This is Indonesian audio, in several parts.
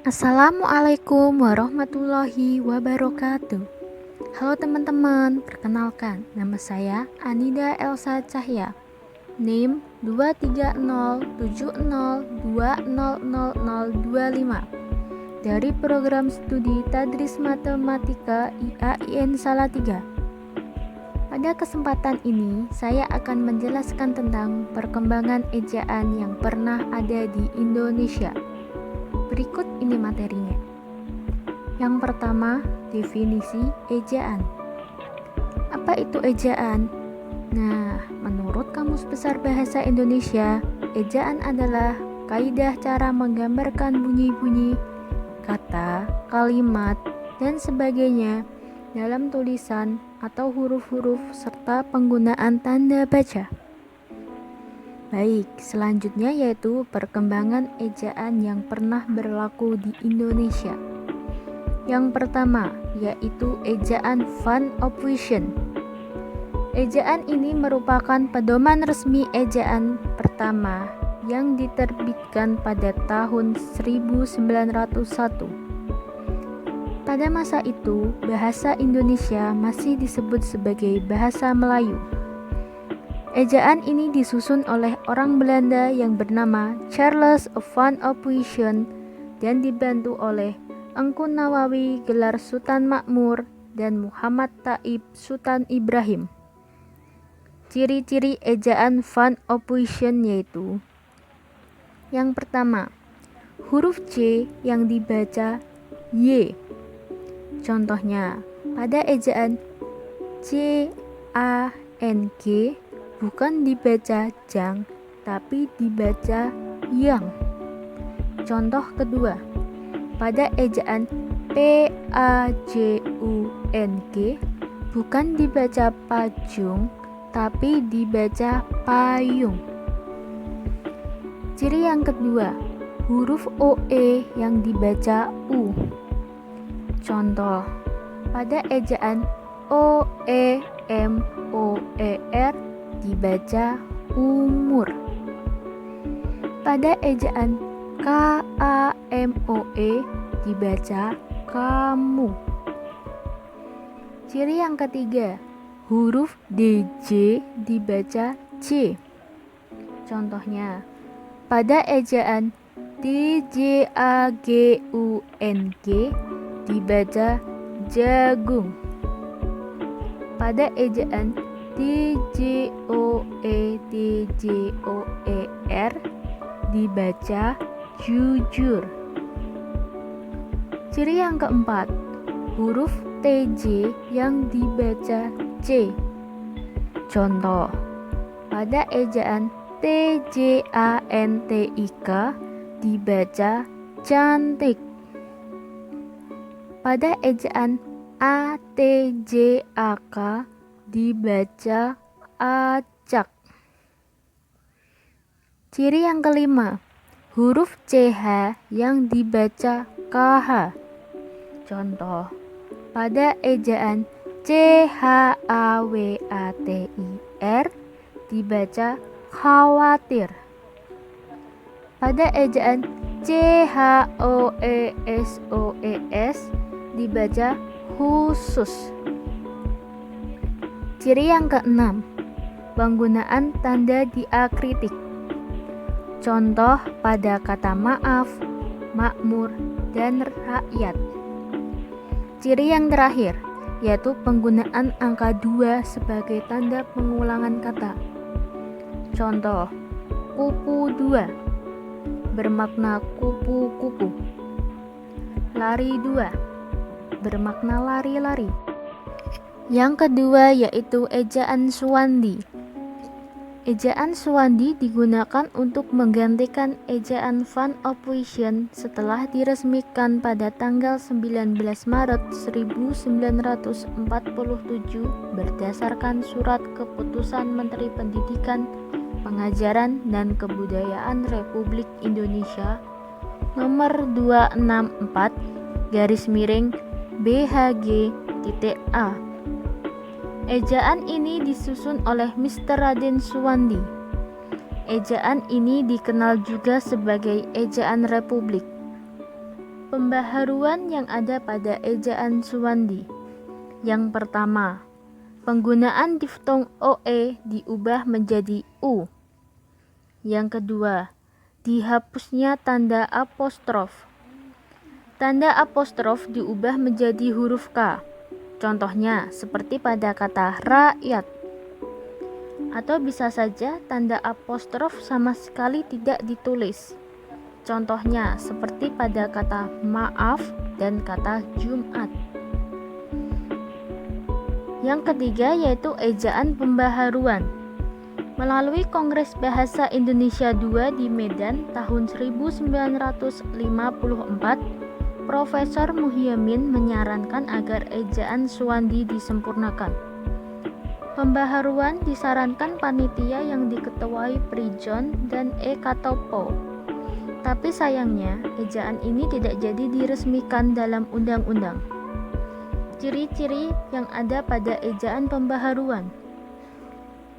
Assalamualaikum warahmatullahi wabarakatuh. Halo teman-teman, perkenalkan nama saya Anida Elsa Cahya. NIM 23070200025 dari program studi Tadris Matematika IAIN Salatiga. Pada kesempatan ini, saya akan menjelaskan tentang perkembangan ejaan yang pernah ada di Indonesia. Berikut ini materinya. Yang pertama, definisi ejaan. Apa itu ejaan? Nah, menurut Kamus Besar Bahasa Indonesia, ejaan adalah kaidah cara menggambarkan bunyi-bunyi, kata, kalimat, dan sebagainya dalam tulisan atau huruf-huruf serta penggunaan tanda baca. Baik, selanjutnya yaitu perkembangan ejaan yang pernah berlaku di Indonesia. Yang pertama, yaitu ejaan Van Ophuijsen. Ejaan ini merupakan pedoman resmi ejaan pertama yang diterbitkan pada tahun 1901. Pada masa itu, bahasa Indonesia masih disebut sebagai bahasa Melayu. Ejaan ini disusun oleh orang Belanda yang bernama Charles van Ophuijsen dan dibantu oleh Engku Nawawi gelar Sultan Makmur dan Muhammad Taib Sultan Ibrahim. Ciri-ciri ejaan van Ophuijsen yaitu: yang pertama, huruf C yang dibaca Y. Contohnya, pada ejaan CANG bukan dibaca jang, tapi dibaca yang. Contoh kedua, pada ejaan PAJUNG bukan dibaca pajung, tapi dibaca payung. Ciri yang kedua, huruf OE yang dibaca U. Contoh, pada ejaan OEMOER dibaca umur. Pada ejaan KAMOE dibaca kamu. Ciri yang ketiga, huruf DJ dibaca C. Contohnya, pada ejaan DJAGUNG dibaca jagung. Pada ejaan DJOER dibaca jujur. Ciri yang keempat, huruf TJ yang dibaca C. Contoh, pada ejaan TJANTIK dibaca cantik. Pada ejaan ATJAK dibaca acak. Ciri yang kelima, huruf CH yang dibaca KH. Contoh, pada ejaan CHAWATIR dibaca khawatir. Pada ejaan CHOESOES dibaca khusus. Ciri yang keenam, penggunaan tanda diakritik. Contoh pada kata maaf, makmur, dan rakyat. Ciri yang terakhir, yaitu penggunaan angka 2 sebagai tanda pengulangan kata. Contoh, kupu 2 bermakna kupu-kupu. Lari 2 bermakna lari-lari. Yang kedua yaitu ejaan Suwandi. Ejaan Suwandi digunakan untuk menggantikan ejaan Van Ophuijsen setelah diresmikan pada tanggal 19 Maret 1947 berdasarkan surat keputusan Menteri Pendidikan, Pengajaran dan Kebudayaan Republik Indonesia nomor 264-BHG-A. Ejaan ini disusun oleh Mr. Raden Suwandi. Ejaan ini dikenal juga sebagai ejaan Republik. Pembaharuan yang ada pada ejaan Suwandi. Yang pertama, penggunaan diftong OE diubah menjadi U. Yang kedua, dihapusnya tanda apostrof. Tanda apostrof diubah menjadi huruf K. Contohnya seperti pada kata rakyat. Atau bisa saja tanda apostrof sama sekali tidak ditulis. Contohnya seperti pada kata maaf dan kata Jumat. Yang ketiga yaitu ejaan pembaharuan. Melalui Kongres Bahasa Indonesia II di Medan tahun 1954, Profesor Muhyiddin menyarankan agar ejaan Suwandi disempurnakan. Pembaharuan disarankan panitia yang diketuai Prijon dan E. Katopo. Tapi sayangnya, ejaan ini tidak jadi diresmikan dalam undang-undang. Ciri-ciri yang ada pada ejaan pembaharuan.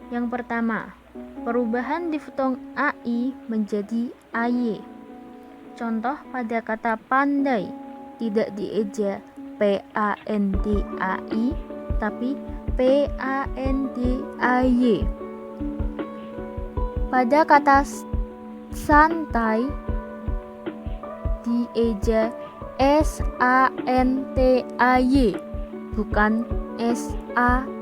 Yang pertama, perubahan diftong AI menjadi AY. Contoh pada kata pandai, tidak dieja PANDAI, tapi PANDAY. Pada kata santai, dieja SANTAY, bukan SANTAI.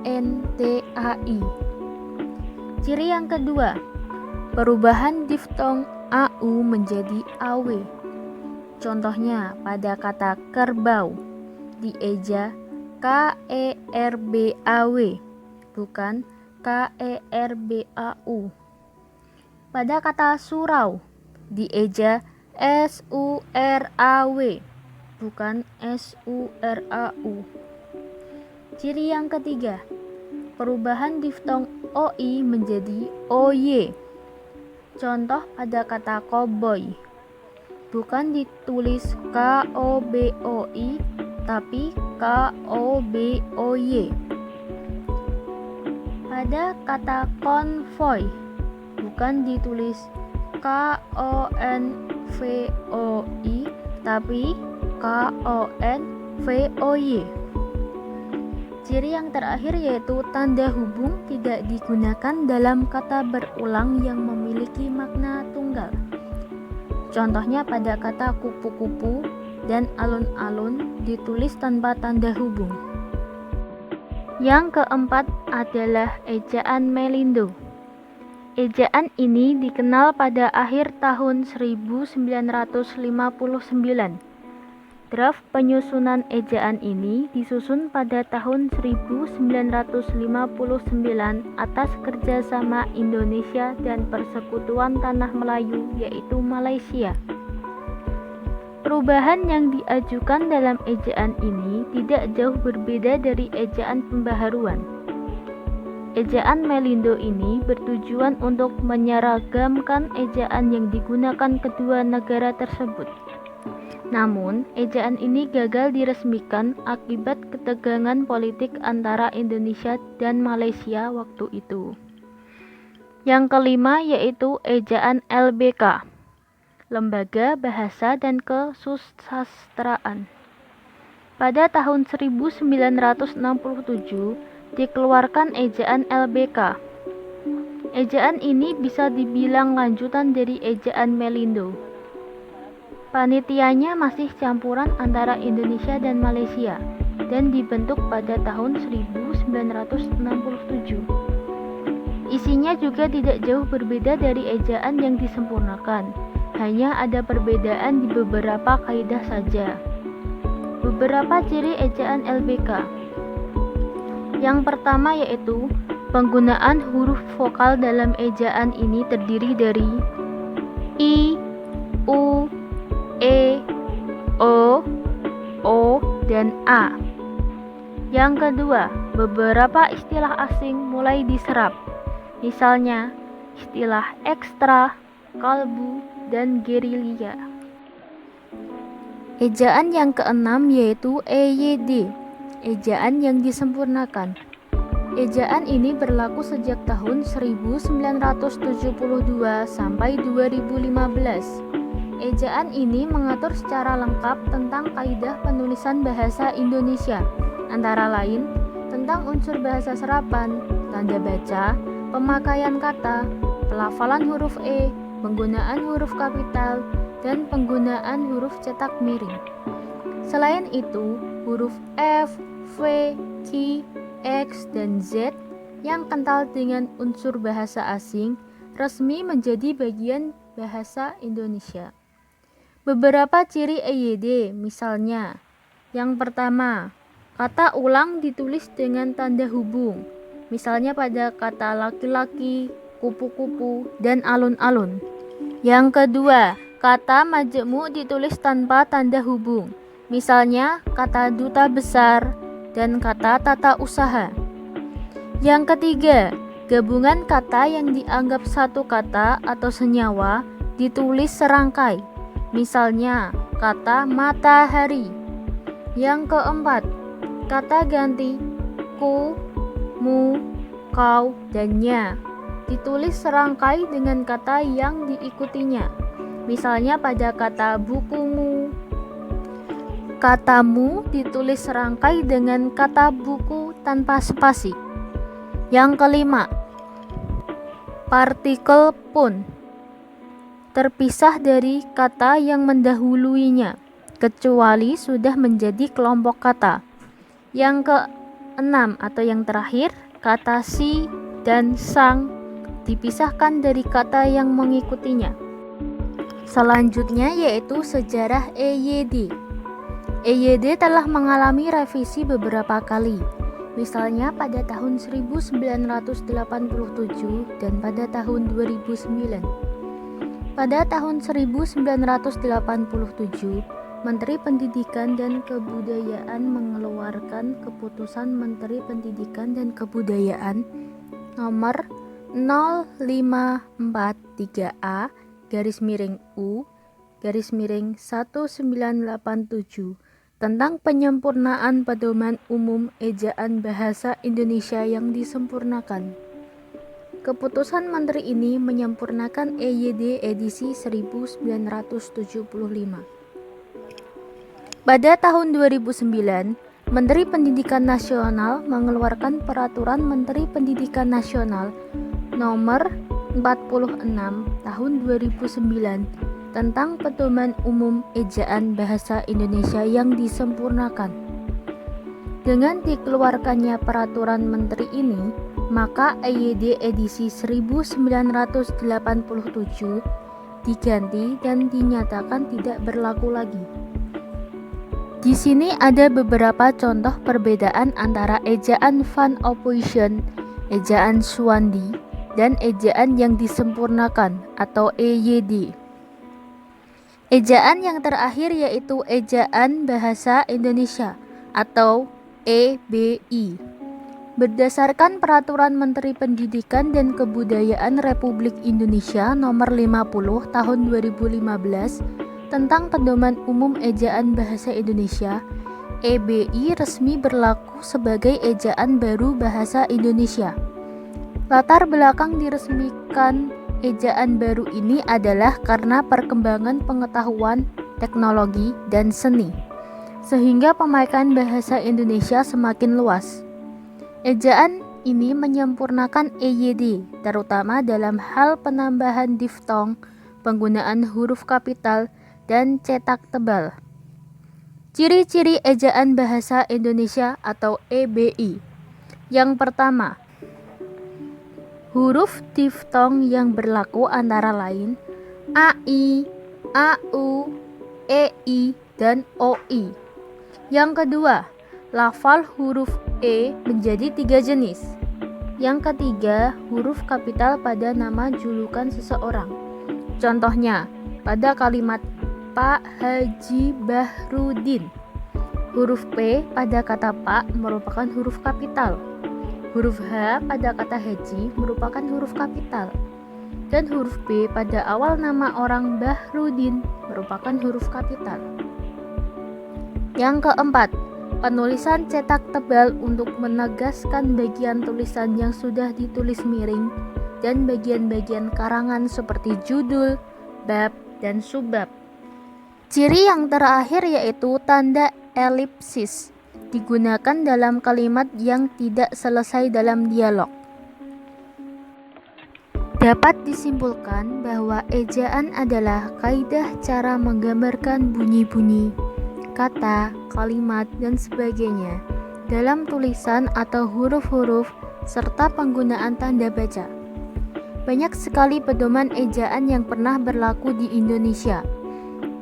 Ciri yang kedua, perubahan diftong AU menjadi AW. Contohnya pada kata kerbau, dieja KERBAW, bukan KERBAU. Pada kata surau, dieja SURAW, bukan SURAU. Ciri yang ketiga, perubahan diftong OI menjadi OY. Contoh pada kata koboi, bukan ditulis KOBOI, tapi KOBOY. Pada kata konvoy, bukan ditulis KONVOI, tapi KONVOY. Ciri yang terakhir yaitu tanda hubung tidak digunakan dalam kata berulang yang memiliki makna tunggal. Contohnya pada kata kupu-kupu dan alun-alun ditulis tanpa tanda hubung. Yang keempat adalah ejaan Melindo. Ejaan ini dikenal pada akhir tahun 1959. Draft penyusunan ejaan ini disusun pada tahun 1959 atas kerjasama Indonesia dan Persekutuan Tanah Melayu yaitu Malaysia. Perubahan yang diajukan dalam ejaan ini tidak jauh berbeda dari ejaan pembaharuan. Ejaan Melindo ini bertujuan untuk menyeragamkan ejaan yang digunakan kedua negara tersebut. Namun, ejaan ini gagal diresmikan akibat ketegangan politik antara Indonesia dan Malaysia waktu itu. Yang kelima yaitu ejaan LBK, Lembaga Bahasa dan Kesusastraan. Pada tahun 1967 dikeluarkan ejaan LBK. Ejaan ini bisa dibilang lanjutan dari ejaan Melindo. Panitianya masih campuran antara Indonesia dan Malaysia dan dibentuk pada tahun 1967. Isinya juga tidak jauh berbeda dari ejaan yang disempurnakan, hanya ada perbedaan di beberapa kaidah saja. Beberapa ciri ejaan LBK. Yang pertama yaitu penggunaan huruf vokal dalam ejaan ini terdiri dari I, U, E, O, O, dan A. Yang kedua, beberapa istilah asing mulai diserap. Misalnya, istilah ekstra, kalbu, dan gerilya. Ejaan yang keenam yaitu EYD, ejaan yang disempurnakan. Ejaan ini berlaku sejak tahun 1972 sampai 2015. Ejaan ini mengatur secara lengkap tentang kaidah penulisan bahasa Indonesia, antara lain tentang unsur bahasa serapan, tanda baca, pemakaian kata, pelafalan huruf E, penggunaan huruf kapital, dan penggunaan huruf cetak miring. Selain itu, huruf F, V, Q, X, dan Z yang kental dengan unsur bahasa asing resmi menjadi bagian bahasa Indonesia. Beberapa ciri EYD, misalnya, yang pertama, kata ulang ditulis dengan tanda hubung, misalnya pada kata laki-laki, kupu-kupu, dan alun-alun. Yang kedua, kata majemuk ditulis tanpa tanda hubung, misalnya kata duta besar dan kata tata usaha. Yang ketiga, gabungan kata yang dianggap satu kata atau senyawa ditulis serangkai, misalnya kata matahari. Yang keempat, kata ganti ku, mu, kau, dan nya ditulis serangkai dengan kata yang diikutinya, misalnya pada kata bukumu. Katamu ditulis serangkai dengan kata buku tanpa spasi. Yang kelima, partikel pun terpisah dari kata yang mendahuluinya, kecuali sudah menjadi kelompok kata. Yang keenam atau yang terakhir, kata si dan sang dipisahkan dari kata yang mengikutinya. Selanjutnya yaitu sejarah EYD. EYD telah mengalami revisi beberapa kali, misalnya pada tahun 1987 dan pada tahun 2009. Pada tahun 1987, Menteri Pendidikan dan Kebudayaan mengeluarkan Keputusan Menteri Pendidikan dan Kebudayaan nomor 0543A/U/1987 tentang penyempurnaan pedoman umum ejaan bahasa Indonesia yang disempurnakan. Keputusan Menteri ini menyempurnakan EYD edisi 1975. Pada tahun 2009, Menteri Pendidikan Nasional mengeluarkan Peraturan Menteri Pendidikan Nasional Nomor 46 Tahun 2009 tentang Pedoman Umum Ejaan Bahasa Indonesia yang disempurnakan. Dengan dikeluarkannya Peraturan Menteri ini, maka EYD edisi 1987 diganti dan dinyatakan tidak berlaku lagi. Di sini ada beberapa contoh perbedaan antara ejaan Van Ophuijsen, ejaan Suwandi, dan ejaan yang disempurnakan atau EYD. Ejaan yang terakhir yaitu Ejaan Bahasa Indonesia atau EBI. Berdasarkan Peraturan Menteri Pendidikan dan Kebudayaan Republik Indonesia Nomor 50 Tahun 2015 tentang Pedoman Umum Ejaan Bahasa Indonesia, EBI resmi berlaku sebagai ejaan baru bahasa Indonesia. Latar belakang diresmikan ejaan baru ini adalah karena perkembangan pengetahuan, teknologi, dan seni, sehingga pemakaian bahasa Indonesia semakin luas. Ejaan ini menyempurnakan EYD, terutama dalam hal penambahan diftong, penggunaan huruf kapital, dan cetak tebal. Ciri-ciri ejaan bahasa Indonesia atau EBI. Yang pertama, huruf diftong yang berlaku antara lain AI, AU, EI, dan OI. Yang kedua, lafal huruf E menjadi 3 jenis. Yang ketiga, huruf kapital pada nama julukan seseorang. Contohnya, pada kalimat Pak Haji Bahrudin, huruf P pada kata Pak merupakan huruf kapital. Huruf H pada kata Haji merupakan huruf kapital. Dan huruf B pada awal nama orang Bahrudin merupakan huruf kapital. Yang keempat, penulisan cetak tebal untuk menegaskan bagian tulisan yang sudah ditulis miring dan bagian-bagian karangan seperti judul, bab, dan subbab. Ciri yang terakhir yaitu tanda elipsis, digunakan dalam kalimat yang tidak selesai dalam dialog. Dapat disimpulkan bahwa ejaan adalah kaidah cara menggambarkan bunyi-bunyi, kata, kalimat, dan sebagainya dalam tulisan atau huruf-huruf serta penggunaan tanda baca. Banyak sekali pedoman ejaan yang pernah berlaku di Indonesia.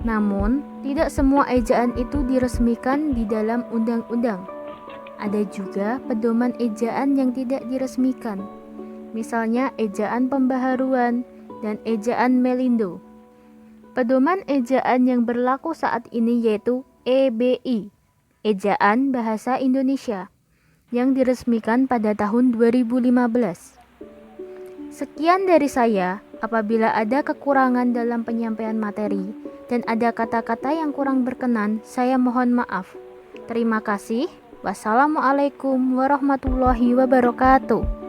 Namun, tidak semua ejaan itu diresmikan di dalam undang-undang. Ada juga pedoman ejaan yang tidak diresmikan. Misalnya ejaan pembaharuan dan ejaan Melindo. Pedoman ejaan yang berlaku saat ini yaitu EBI, Ejaan Bahasa Indonesia, yang diresmikan pada tahun 2015. Sekian dari saya. Apabila ada kekurangan dalam penyampaian materi dan ada kata-kata yang kurang berkenan, saya mohon maaf. Terima kasih. Wassalamualaikum warahmatullahi wabarakatuh.